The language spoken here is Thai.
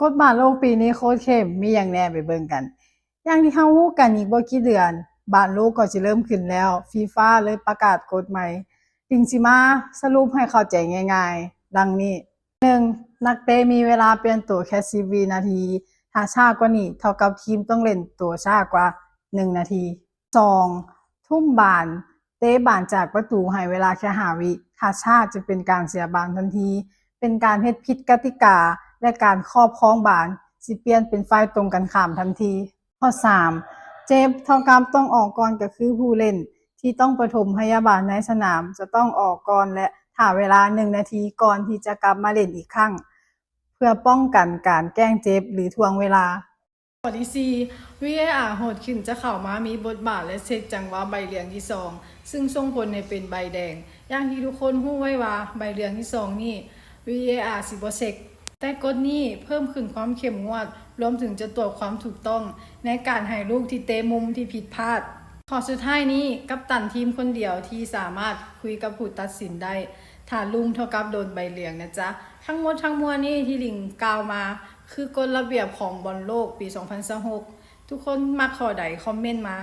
กฎบ้านโลกปีนี้โคตรเข้มมีหยังแหน่ไปเบิ่งกันอย่างที่เรารู้กันอีกบ่กี่เดือนบ้านโลกก็สิเริ่มขึ้นแล้วฟีฟ่าเลยประกาศกฎใหม่ถึงสิมาสรุปให้เข้าใจง่ายๆดังนี้นักเตะมีเวลาเปลี่ยนตัวแค่10วินาทีถ้าช้ากว่านี้เท่ากับทีมต้องเล่นตัวช้ากว่า1นาที2ทุ่มบาลเตะบาลจากประตูให้เวลาแค่5วิถ้าช้าจะเป็นการเสียบาลทันทีเป็นการเฮ็ดผิดกติกาและการครอบครองบาลสิเปลี่ยนเป็นฝ่ายตรงกันข้ามทันทีข้อ3เจ็บเท่ากับต้องออกก่อนก็คือผู้เล่นที่ต้องปฐมพยาบาลในสนามจะต้องออกก่อนและถ้าเวลา1นาทีก่อนที่จะกลับมาเล่นอีกครั้งเพื่อป้องกันการแกล้งเจ็บหรือทวงเวลาข้อที่4 VAR โหดขึ้นจะเข้ามามีบทบาทและเช็คจังหวะใบเหลืองที่2ซึ่งส่งผลให้เป็นใบแดงอย่างที่ทุกคนรู้ไว้ว่าใบเหลืองที่2นี่ VAR สิบ่เช็คแต่กฎนี้เพิ่มขึ้นความเข้มงวดรวมถึงจะตรวจความถูกต้องในการให้ลูกที่เตะมุมที่ผิดพลาดข้อสุดท้ายนี้กัปตันทีมคนเดียวที่สามารถคุยกับผู้ตัดสินได้ถ้าลุมเท่ากับโดนใบเหลืองนะจ๊ะทั้งหมดทั้งมวลนี้ที่ลิงกล่าวมาคือกฎระเบียบของบอลโลกปี2026ทุกคนมักข้อใดคอมเมนต์มา